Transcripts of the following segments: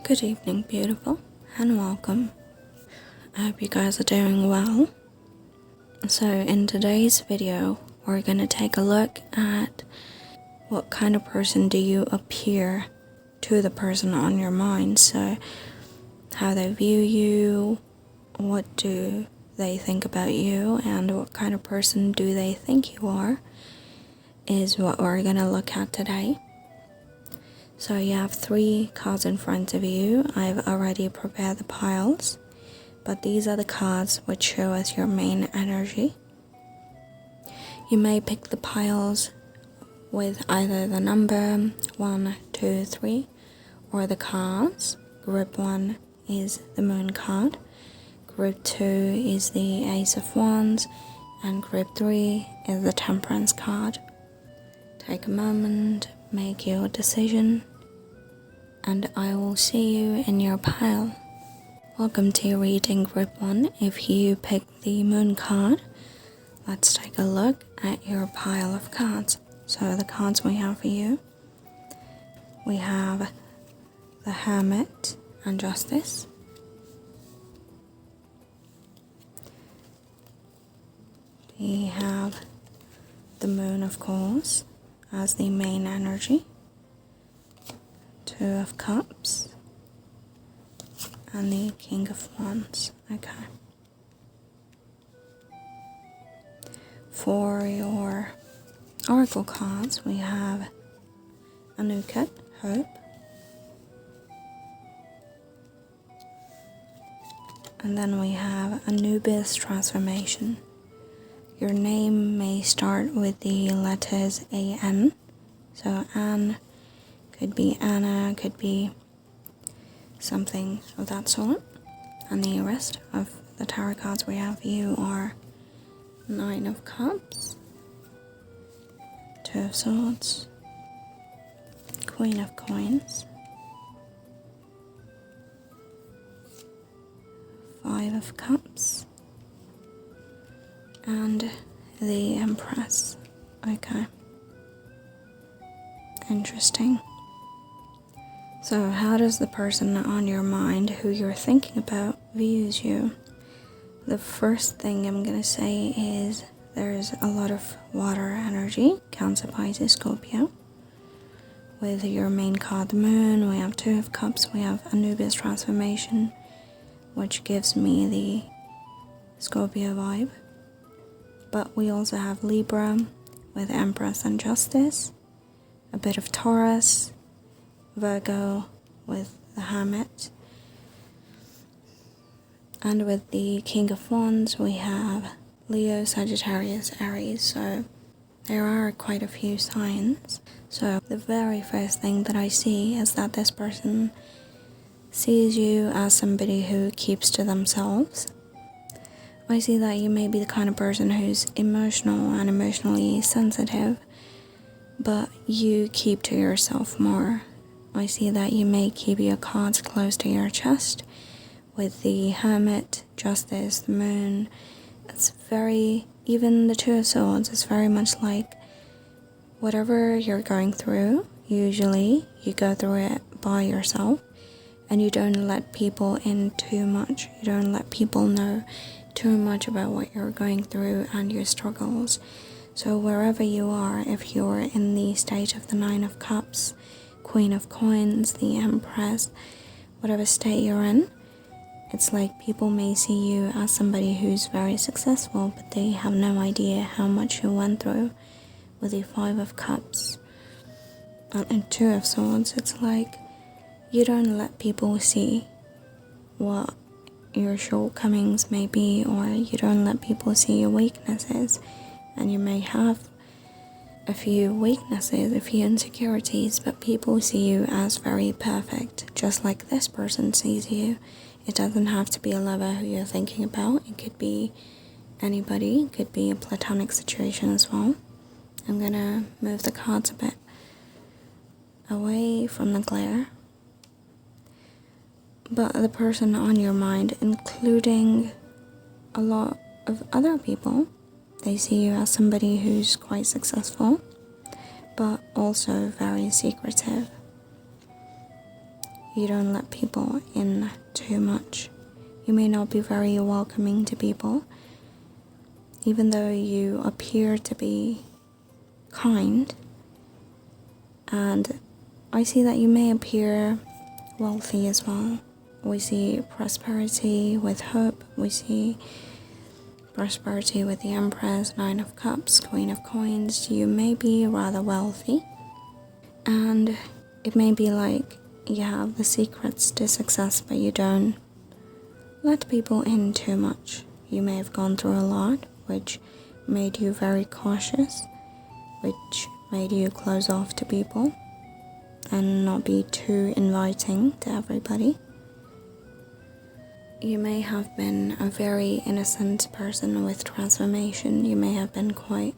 Good evening, beautiful, and welcome. I hope you guys are doing well. So in today's video, we're going to take a look at what kind of person do you appear to the person on your mind. So how they view you, what do they think about you, and what kind of person do they think you are is what we're going to look at today. So you have 3 cards in front of you. I've already prepared the piles, but these are the cards which show us your main energy. You may pick the piles with either the number 1, 2, 3 or the cards. Group 1 is the Moon card, Group 2 is the Ace of Wands, and Group 3 is the Temperance card. Take a moment, make your decision, and I will see you in your pile. Welcome to your reading, Group 1. If you pick the Moon card, let's take a look at your pile of cards. So the cards we have for you, we have the Hermit and Justice. We have the Moon, of course, as the main energy, 2 of Cups, and the King of Wands. Okay. For your Oracle cards, we have Anukat, Hope, and then we have Anubis, Transformation. Your name may start with the letters A-N, so Anne could be Anna, could be something of that sort. And the rest of the tarot cards we have for you are 9 of Cups, 2 of Swords, Queen of Coins, 5 of Cups, and the Empress. Okay. Interesting. So how does the person on your mind who you're thinking about views you? The first thing I'm going to say is there's a lot of water energy, Cancer, Pisces, Scorpio. With your main card, the Moon, we have 2 of Cups, we have Anubis, Transformation, which gives me the Scorpio vibe. But we also have Libra with Empress and Justice, a bit of Taurus, Virgo with the Hermit, and with the King of Wands we have Leo, Sagittarius, Aries, so there are quite a few signs. So the very first thing that I see is that this person sees you as somebody who keeps to themselves. I see that you may be the kind of person who's emotional and emotionally sensitive, but you keep to yourself more. I see that you may keep your cards close to your chest with the Hermit, Justice, the Moon. It's even the 2 of Swords is very much like whatever you're going through, usually you go through it by yourself and you don't let people in too much. You don't let people know too much about what you're going through and your struggles. So wherever you are, if you're in the state of the 9 of Cups, Queen of Coins, the Empress, whatever state you're in, it's like people may see you as somebody who's very successful, but they have no idea how much you went through. With the 5 of Cups and 2 of Swords, it's like you don't let people see what your shortcomings may be, or you don't let people see your weaknesses. And you may have a few weaknesses, a few insecurities, but people see you as very perfect, just like this person sees you. It doesn't have to be a lover who you're thinking about. It could be anybody. It could be a platonic situation as well. I'm gonna move the cards a bit away from the glare. But the person on your mind, including a lot of other people, they see you as somebody who's quite successful, but also very secretive. you don't let people in too much. You may not be very welcoming to people, even though you appear to be kind. And I see that you may appear wealthy as well. We see prosperity with hope. We see prosperity with the Empress, Nine of Cups, Queen of Coins. You may be rather wealthy. And it may be like you have the secrets to success, but you don't let people in too much. You may have gone through a lot, which made you very cautious, which made you close off to people and not be too inviting to everybody. You may have been a very innocent person with transformation. You may have been quite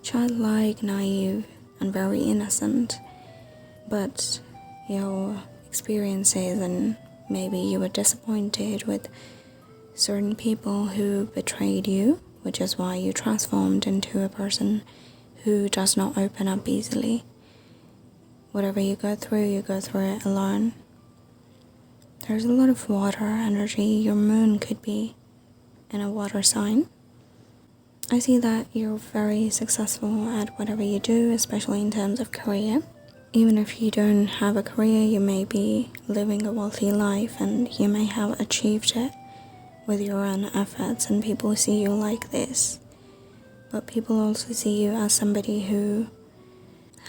childlike, naive, and very innocent, but your experiences, and maybe you were disappointed with certain people who betrayed you, which is why you transformed into a person who does not open up easily. Whatever you go through it alone. There's a lot of water energy. Your moon could be in a water sign. I see that you're very successful at whatever you do, especially in terms of career. Even if you don't have a career, you may be living a wealthy life and you may have achieved it with your own efforts, and people see you like this. But people also see you as somebody who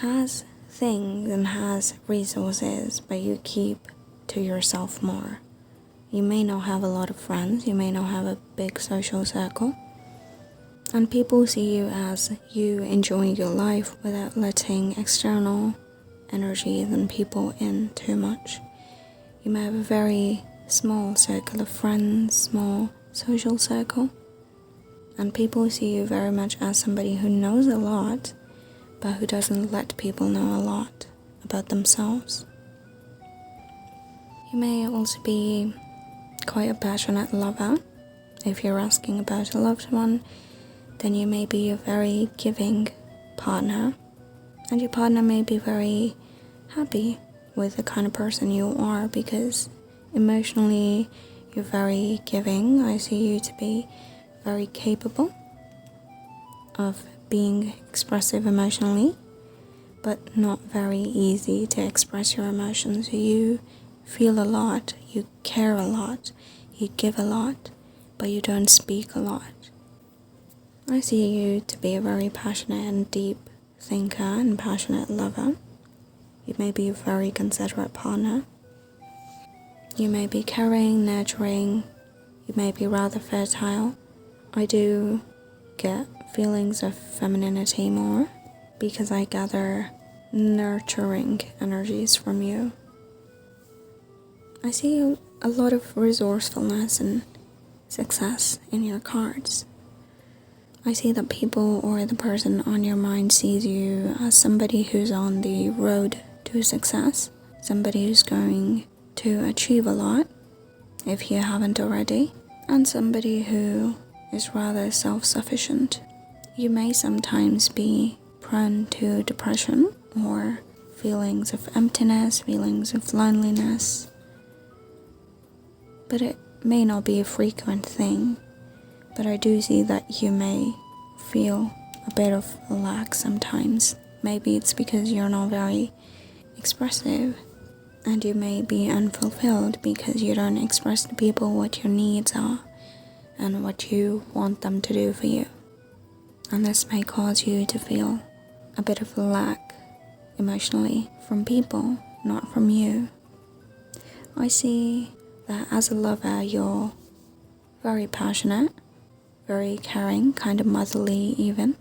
has things and has resources, but you keep to yourself more. You may not have a lot of friends, you may not have a big social circle, and people see you as you enjoying your life without letting external energies and people in too much. You may have a very small circle of friends, small social circle, and people see you very much as somebody who knows a lot, but who doesn't let people know a lot about themselves. You may also be quite a passionate lover. If you're asking about a loved one, then you may be a very giving partner, and your partner may be very happy with the kind of person you are, because emotionally you're very giving. I see you to be very capable of being expressive emotionally, but not very easy to express your emotions. You feel a lot, you care a lot, you give a lot, but you don't speak a lot. I see you to be a very passionate and deep thinker and passionate lover. You may be a very considerate partner. You may be caring, nurturing. You may be rather fertile. I do get feelings of femininity more because I gather nurturing energies from you. I see a lot of resourcefulness and success in your cards. I see that people or the person on your mind sees you as somebody who's on the road to success, somebody who's going to achieve a lot, if you haven't already, and somebody who is rather self-sufficient. You may sometimes be prone to depression or feelings of emptiness, feelings of loneliness, but it may not be a frequent thing. But I do see that you may feel a bit of a lack sometimes. Maybe it's because you're not very expressive, and you may be unfulfilled because you don't express to people what your needs are and what you want them to do for you. And this may cause you to feel a bit of a lack emotionally from people, not from you. I see that as a lover, you're very passionate, very caring, kind of motherly even.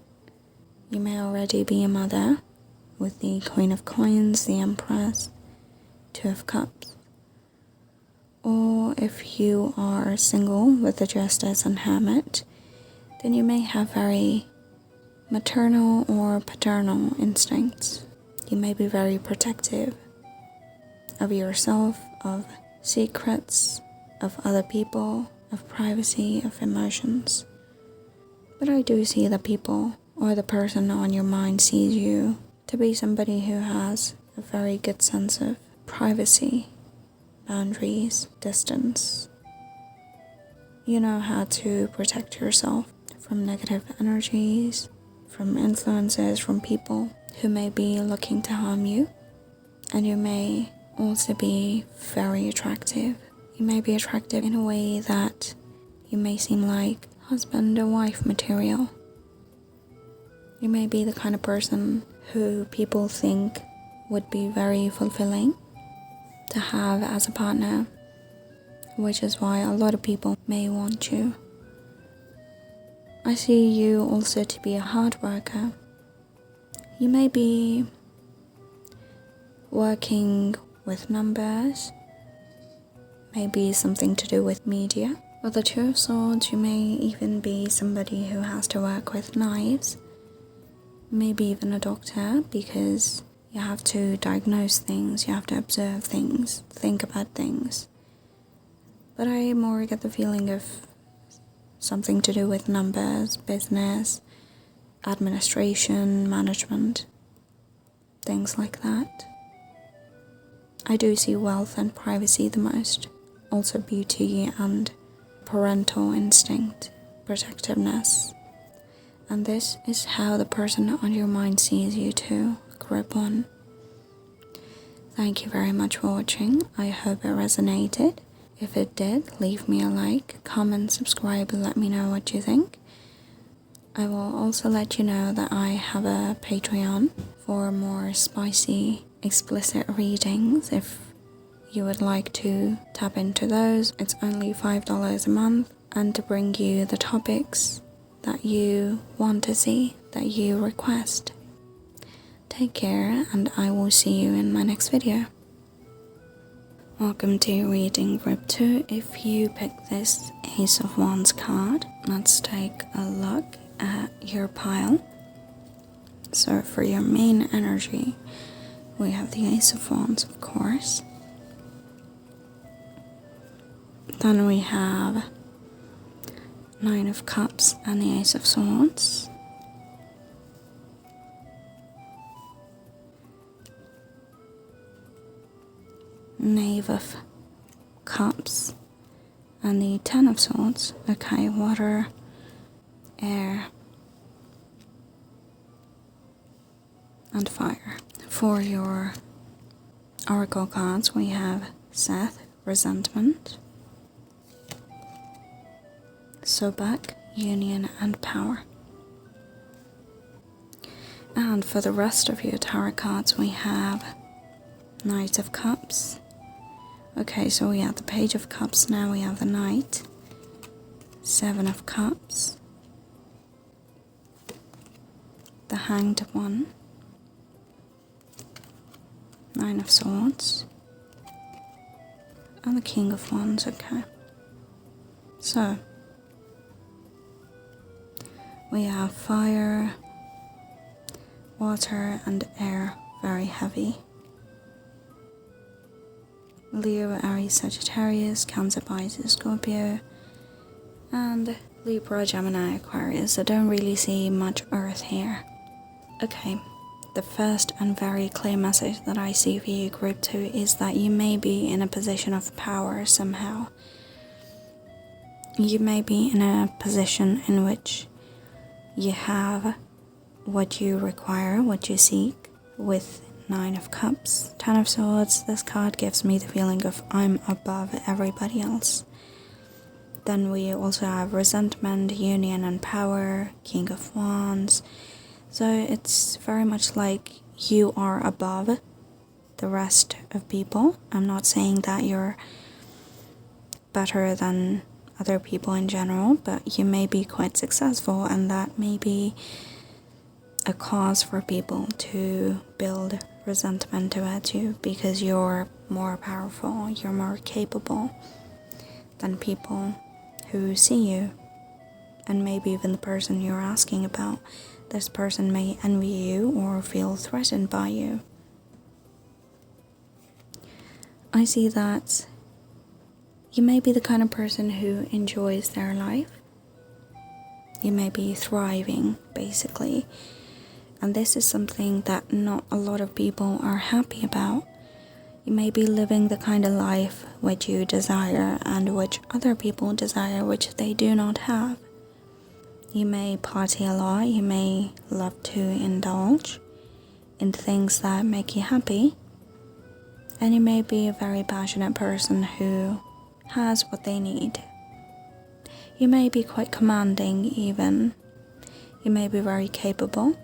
You may already be a mother with the Queen of Coins, the Empress, Two of Cups. Or if you are single with the Justice and Hermit, then you may have very maternal or paternal instincts. You may be very protective of yourself, of secrets, of other people, of privacy, of emotions. But I do see the people or the person on your mind sees you to be somebody who has a very good sense of privacy, boundaries, distance. You know how to protect yourself from negative energies, from influences, from people who may be looking to harm you. And you may also be very attractive. You may be attractive in a way that you may seem like husband or wife material. You may be the kind of person who people think would be very fulfilling to have as a partner, which is why a lot of people may want you. I see you also to be a hard worker. You may be working with numbers, maybe something to do with media. With the Two of Swords, you may even be somebody who has to work with knives, maybe even a doctor, because you have to diagnose things, you have to observe things, think about things. But I more get the feeling of something to do with numbers, business, administration, management, things like that. I do see wealth and privacy the most, also beauty and parental instinct, protectiveness. And this is how the person on your mind sees you too, group 1. Thank you very much for watching. I hope it resonated. If it did, leave me a like, comment, subscribe, and let me know what you think. I will also let you know that I have a Patreon for more spicy, explicit readings. If you would like to tap into those, it's only $5 a month, and to bring you the topics that you want to see, that you request. Take care, and I will see you in my next video. Welcome to reading group 2. If you pick this Ace of Wands card, let's take a look at your pile. So for your main energy, we have the Ace of Wands, of course. Then we have Nine of Cups and the Ace of Swords. Knave of Cups and the Ten of Swords. Okay, water, air, and fire. For your oracle cards, we have Seth, Resentment, Sobek, Union, and Power. And for the rest of your tarot cards, we have Knight of Cups. Okay, so we have the Page of Cups, now we have the Knight, Seven of Cups, the Hanged One, Nine of Swords, and the King of Wands. Okay, so we have fire, water, and air, very heavy. Leo, Aries, Sagittarius, Cancer, Pisces, Scorpio, and Libra, Gemini, Aquarius. I don't really see much earth here. Okay, the first and very clear message that I see for you, group 2, is that you may be in a position of power somehow. You may be in a position in which you have what you require, what you seek, with Nine of Cups, Ten of Swords. This card gives me the feeling of I'm above everybody else. Then we also have Resentment, Union, and Power, King of Wands. So it's very much like you are above the rest of people. I'm not saying that you're better than other people in general, but you may be quite successful, and that may be a cause for people to build resentment towards you because you're more powerful, you're more capable than people who see you. And maybe even the person you're asking about, this person may envy you or feel threatened by you. I see that you may be the kind of person who enjoys their life. You may be thriving, basically. And this is something that not a lot of people are happy about. You may be living the kind of life which you desire and which other people desire, which they do not have. You may party a lot, you may love to indulge in things that make you happy, and you may be a very passionate person who has what they need. You may be quite commanding even. You may be very capable.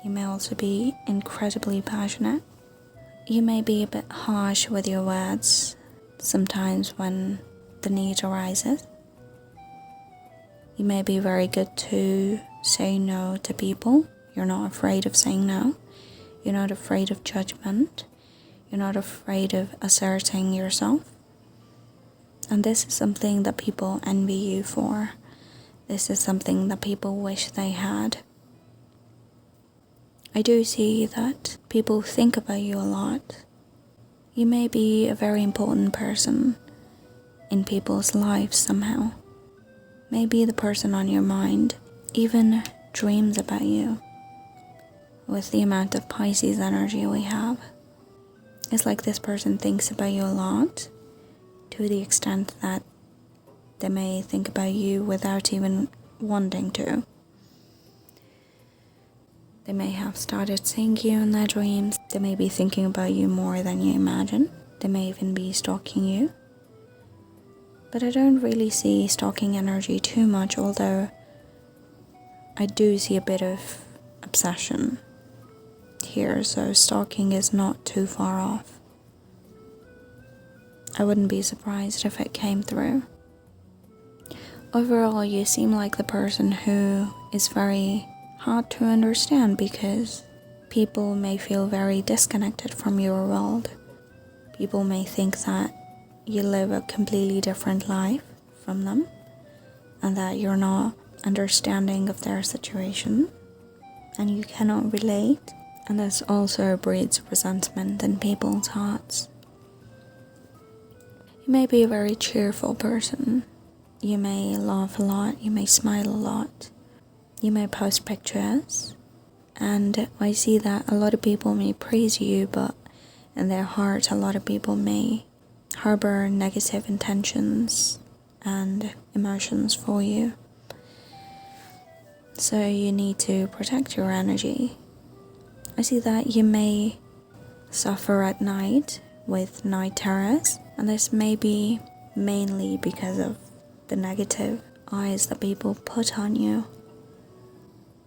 You may also be incredibly passionate. You may be a bit harsh with your words sometimes when the need arises. You may be very good to say no to people. You're not afraid of saying no. You're not afraid of judgment. You're not afraid of asserting yourself. And this is something that people envy you for. This is something that people wish they had. I do see that people think about you a lot. You may be a very important person in people's lives somehow. Maybe the person on your mind even dreams about you. With the amount of Pisces energy we have, it's like this person thinks about you a lot, to the extent that they may think about you without even wanting to. They may have started seeing you in their dreams. They may be thinking about you more than you imagine. They may even be stalking you. But I don't really see stalking energy too much, although I do see a bit of obsession here, so stalking is not too far off. I wouldn't be surprised if it came through. Overall, you seem like the person who is very hard to understand because people may feel very disconnected from your world. People may think that you live a completely different life from them and that you're not understanding of their situation and you cannot relate, and this also breeds resentment in people's hearts. You may be a very cheerful person. You may laugh a lot, you may smile a lot. You may post pictures, and I see that a lot of people may praise you, but in their heart a lot of people may harbor negative intentions and emotions for you. So you need to protect your energy. I see that you may suffer at night with night terrors, and this may be mainly because of the negative eyes that people put on you.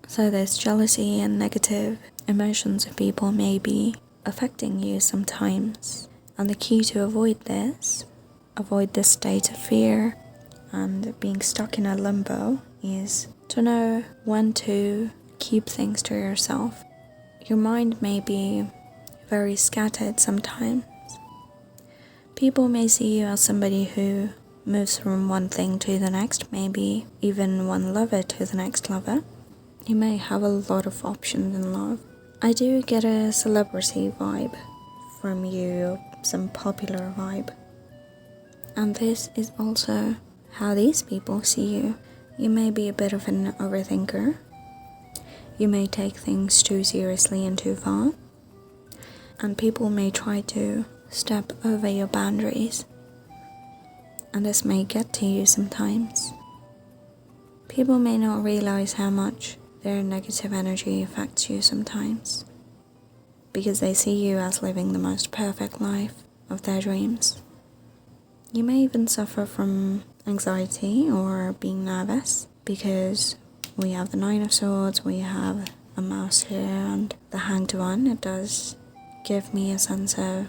So this jealousy and negative emotions of people may be affecting you sometimes. And the key to avoid this state of fear and being stuck in a limbo, is to know when to keep things to yourself. Your mind may be very scattered sometimes. People may see you as somebody who moves from one thing to the next, maybe even one lover to the next lover. You may have a lot of options in love. I do get a celebrity vibe from you, some popular vibe. And this is also how these people see you. You may be a bit of an overthinker. You may take things too seriously and too far. And people may try to step over your boundaries. And this may get to you sometimes. People may not realize how much their negative energy affects you sometimes, because they see you as living the most perfect life of their dreams. You may even suffer from anxiety or being nervous, because we have the Nine of Swords, we have a mouse here, and the Hanged One. It does give me a sense of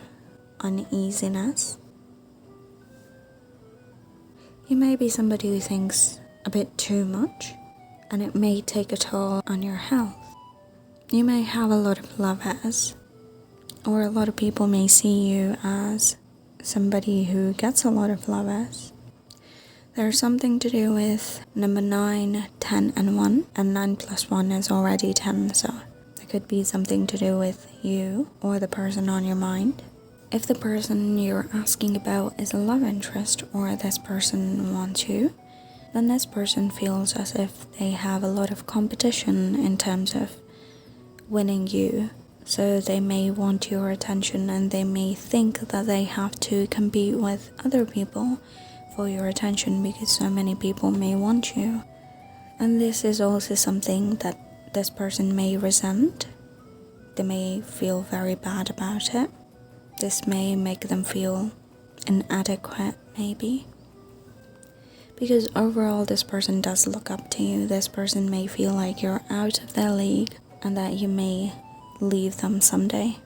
uneasiness. You may be somebody who thinks a bit too much, and it may take a toll on your health. You may have a lot of lovers, or a lot of people may see you as somebody who gets a lot of lovers. There's something to do with number 9, 10 and 1, and 9 plus 1 is already 10, so it could be something to do with you or the person on your mind. If the person you're asking about is a love interest, or this person wants you, then this person feels as if they have a lot of competition in terms of winning you So they may want your attention, and they may think that they have to compete with other people for your attention because so many people may want you. And this is also something that this person may resent. They may feel very bad about it. This may make them feel inadequate, maybe. Because overall, this person does look up to you. This person may feel like you're out of their league and that you may leave them someday.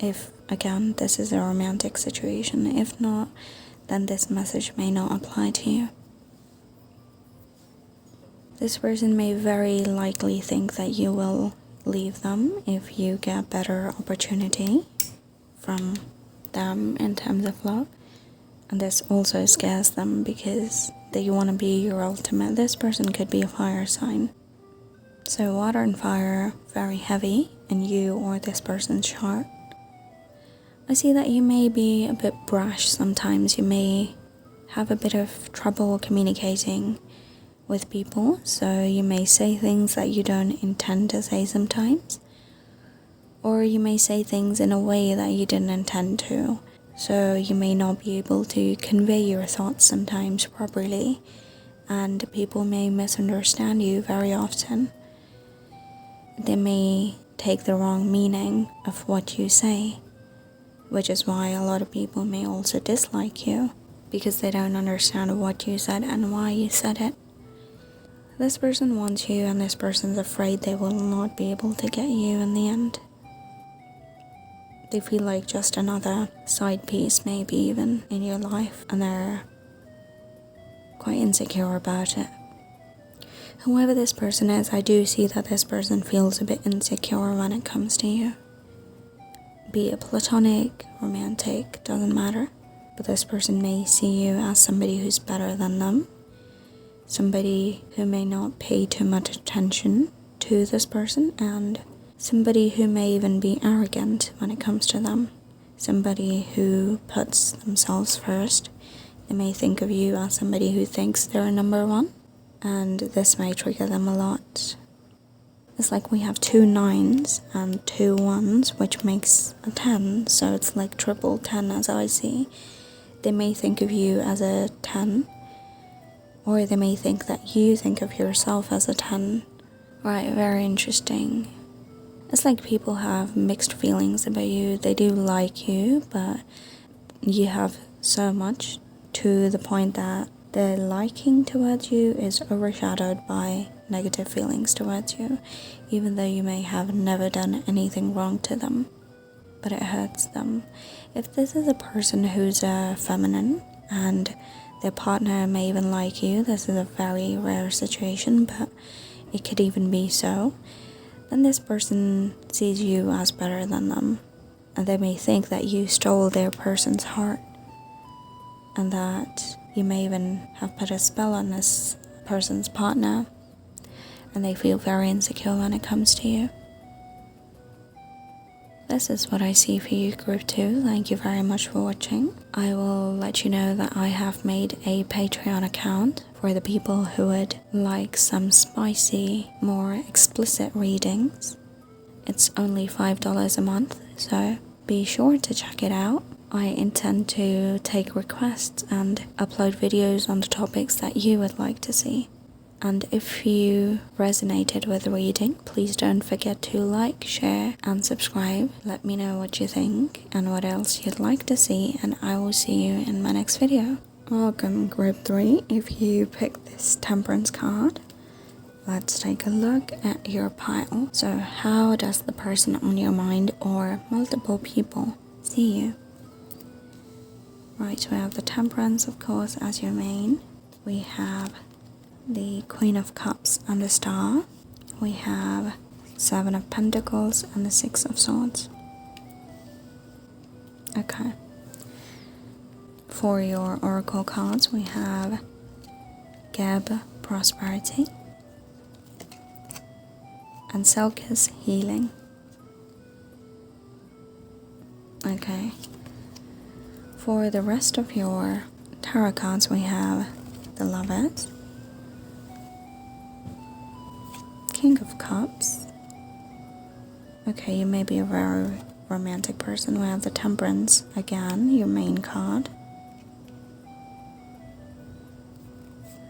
If, again, this is a romantic situation. If not, then this message may not apply to you. This person may very likely think that you will leave them if you get better opportunity from them in terms of love. And this also scares them because they want to be your ultimate. This person could be a fire sign. So water and fire, very heavy in you or this person's chart. I see that you may be a bit brash sometimes. You may have a bit of trouble communicating with people. So you may say things that you don't intend to say sometimes. Or you may say things in a way that you didn't intend to. So you may not be able to convey your thoughts sometimes properly, and people may misunderstand you very often. They may take the wrong meaning of what you say, which is why a lot of people may also dislike you, because they don't understand what you said and why you said it. This person wants you, and this person's afraid they will not be able to get you in the end. They feel like just another side piece, maybe even in your life, and they're quite insecure about it. Whoever this person is, I do see that this person feels a bit insecure when it comes to you. Be it platonic, romantic, doesn't matter. But this person may see you as somebody who's better than them. Somebody who may not pay too much attention to this person, and somebody who may even be arrogant when it comes to them. Somebody who puts themselves first. They may think of you as somebody who thinks they're number one, and this may trigger them a lot. It's like we have 2 9s and 2 1s, which makes a 10, so it's like triple 10 as I see. They may think of you as a 10, or they may think that you think of yourself as a 10. Right, very interesting. It's like people have mixed feelings about you. They do like you, but you have so much to the point that the liking towards you is overshadowed by negative feelings towards you, even though you may have never done anything wrong to them, but it hurts them. If this is a person who's feminine and their partner may even like you, this is a very rare situation, but it could even be so, then this person sees you as better than them, and they may think that you stole their person's heart, and that you may even have put a spell on this person's partner, and they feel very insecure when it comes to you. This is what I see for you, Group 2. Thank you very much for watching. I will let you know that I have made a Patreon account for the people who would like some spicy, more explicit readings. It's only $5 a month, so be sure to check it out. I intend to take requests and upload videos on the topics that you would like to see. And if you resonated with the reading, please don't forget to like, share, and subscribe. Let me know what you think and what else you'd like to see, and I will see you in my next video. Welcome, Group 3. If you picked this Temperance card, let's take a look at your pile. So how does the person on your mind or multiple people see you? Right, we have the Temperance, of course, as your main. We have the Queen of Cups and the Star. We have 7 of Pentacles and the 6 of Swords. Okay. For your Oracle cards, we have Geb, Prosperity, and Selkis, Healing. Okay. For the rest of your tarot cards, we have the Lovers, King of Cups, Okay, you may be a very romantic person. We have the Temperance again, your main card.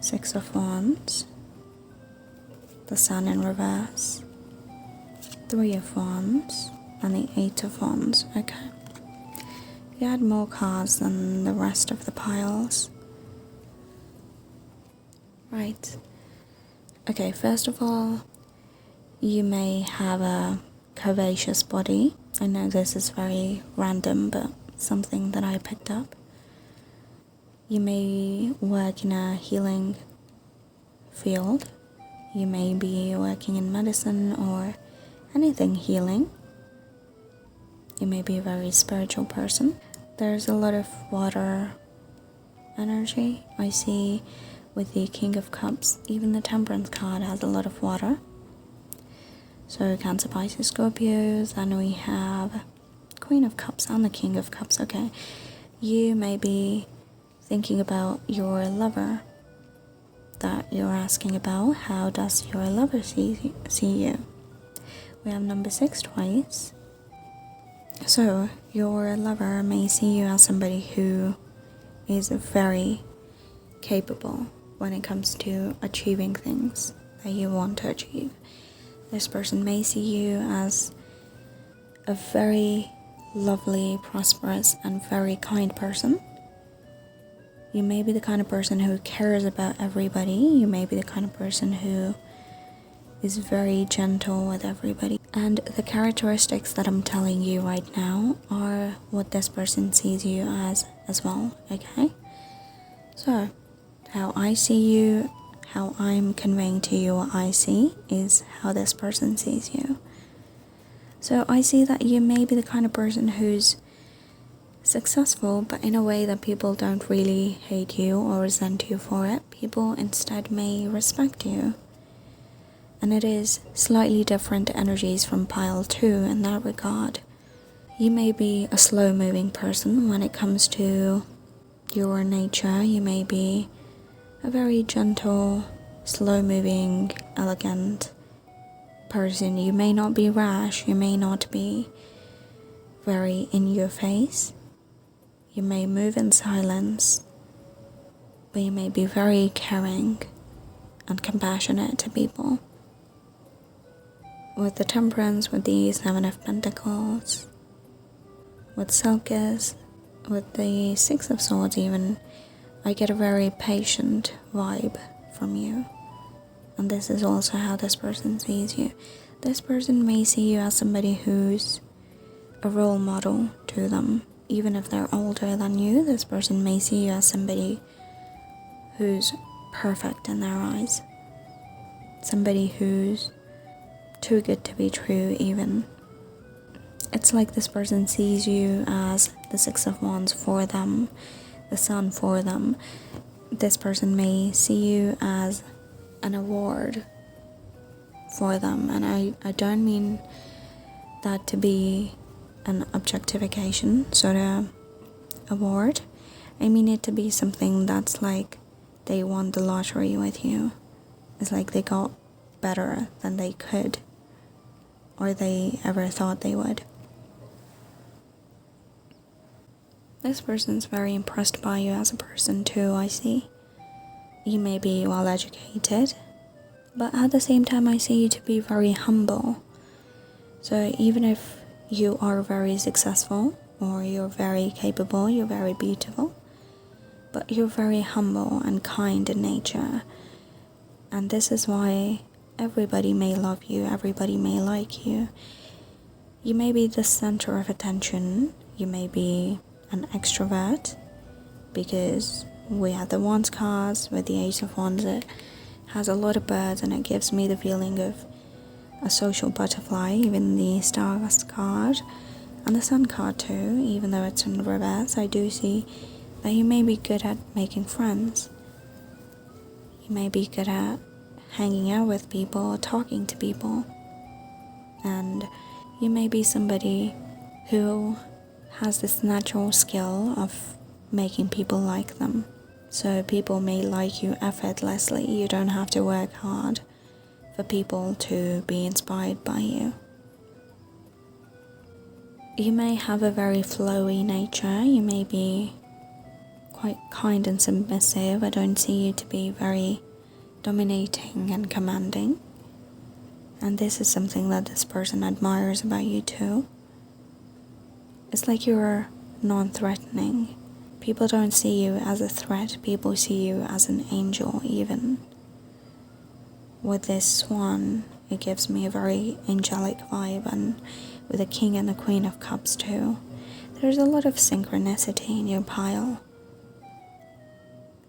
Six of Wands. The Sun in reverse. Three of Wands. And the Eight of Wands. Okay. You had more cards than the rest of the piles. Right. Okay, first of all, you may have a curvaceous body. I know this is very random, but something that I picked up. You may work in a healing field. You may be working in medicine or anything healing. You may be a very spiritual person. There's a lot of water energy I see with the King of Cups. Even the Temperance card has a lot of water. So Cancer, Pisces, Scorpios. Then we have Queen of Cups and the King of Cups. Okay, you may be thinking about your lover that you're asking about. How does your lover see you? We have number 6 twice. So your lover may see you as somebody who is very capable when it comes to achieving things that you want to achieve. This person may see you as a very lovely, prosperous, and very kind person. You may be the kind of person who cares about everybody. You may be the kind of person who is very gentle with everybody. And the characteristics that I'm telling you right now are what this person sees you as well, okay? So, how I see you, how I'm conveying to you what I see is how this person sees you. So I see that you may be the kind of person who's successful, but in a way that people don't really hate you or resent you for it. People instead may respect you. And it is slightly different energies from pile 2 in that regard. You may be a slow-moving person when it comes to your nature. You may be a very gentle, slow-moving, elegant person. You may not be rash. You may not be very in your face. You may move in silence, but you may be very caring and compassionate to people. With the Temperance, with the 7 of Pentacles, with Sulcus, with the 6 of Swords even, I get a very patient vibe from you. And this is also how this person sees you. This person may see you as somebody who's a role model to them. Even if they're older than you, this person may see you as somebody who's perfect in their eyes. Somebody who's too good to be true even. It's like this person sees you as the 6 of Wands for them, the Sun for them. This person may see you as an award for them, and I don't mean that to be an objectification sort of award. I mean it to be something that's like they won the lottery with you. It's like they got better than they could or they ever thought they would. This person's very impressed by you as a person too, I see. You may be well educated, but at the same time I see you to be very humble. So even if you are very successful or you're very capable, you're very beautiful, but you're very humble and kind in nature. And this is why everybody may love you, everybody may like you. You may be the center of attention, you may be an extrovert, because we have the Wands cards with the Ace of Wands. It has a lot of birds and it gives me the feeling of a social butterfly. Even the Stars card and the Sun card too, even though it's in reverse, I do see that you may be good at making friends. You may be good at hanging out with people, talking to people, and you may be somebody who has this natural skill of making people like them. So people may like you effortlessly. You don't have to work hard for people to be inspired by you. You may have a very flowy nature. You may be quite kind and submissive. I don't see you to be very dominating and commanding. And this is something that this person admires about you too. It's like you're non-threatening. People don't see you as a threat. People see you as an angel even. With this swan, it gives me a very angelic vibe, and with the King and the Queen of Cups too. There's a lot of synchronicity in your pile.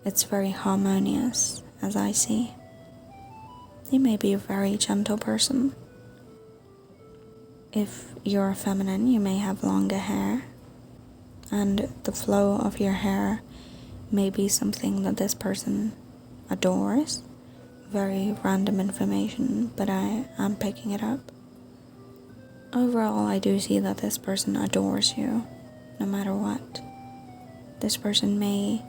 It's very harmonious, as I see. You may be a very gentle person. If you're feminine, you may have longer hair, and the flow of your hair may be something that this person adores. Very random information, but I am picking it up. Overall, I do see that this person adores you, no matter what. This person may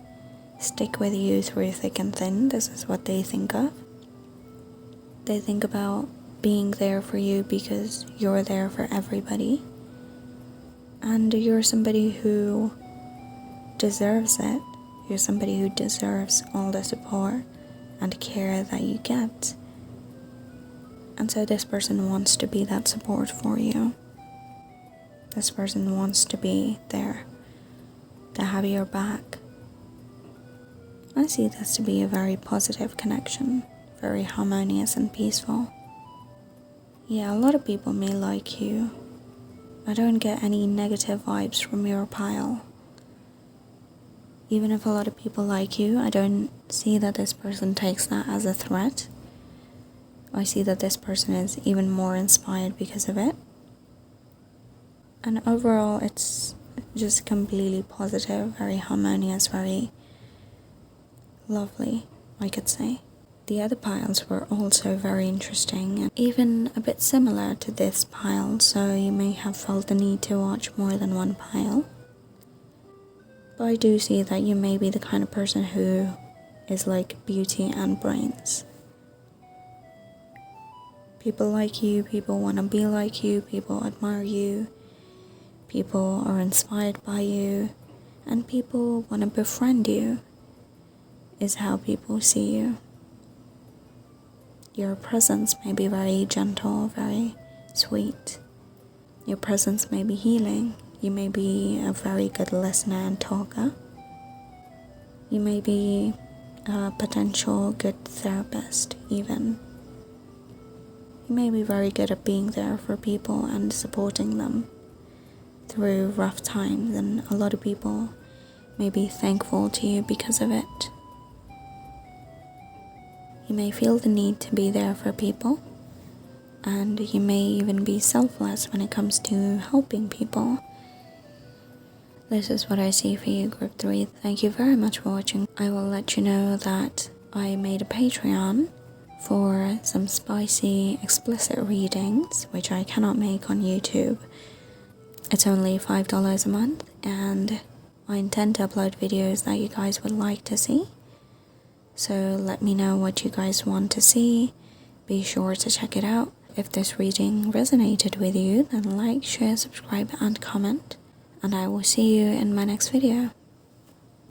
stick with you through thick and thin. This is what they think of. They think about being there for you because you're there for everybody. And you're somebody who deserves it. You're somebody who deserves all the support and care that you get. And so this person wants to be that support for you. This person wants to be there, to have your back. I see this to be a very positive connection, very harmonious and peaceful. Yeah, a lot of people may like you. I don't get any negative vibes from your pile. Even if a lot of people like you, I don't see that this person takes that as a threat. I see that this person is even more inspired because of it. And overall, it's just completely positive, very harmonious, very lovely, I could say. The other piles were also very interesting and even a bit similar to this pile, so you may have felt the need to watch more than one pile. But I do see that you may be the kind of person who is like beauty and brains. People like you, people want to be like you, people admire you, people are inspired by you, and people want to befriend you, is how people see you. Your presence may be very gentle, very sweet. Your presence may be healing. You may be a very good listener and talker. You may be a potential good therapist even. You may be very good at being there for people and supporting them through rough times, and a lot of people may be thankful to you because of it. You may feel the need to be there for people, and you may even be selfless when it comes to helping people. This is what I see for you, Group 3. Thank you very much for watching. I will let you know that I made a Patreon for some spicy, explicit readings, which I cannot make on YouTube. It's only $5 a month, and I intend to upload videos that you guys would like to see. So let me know what you guys want to see. Be sure to check it out. If this reading resonated with you, then like, share, subscribe, and comment. And I will see you in my next video.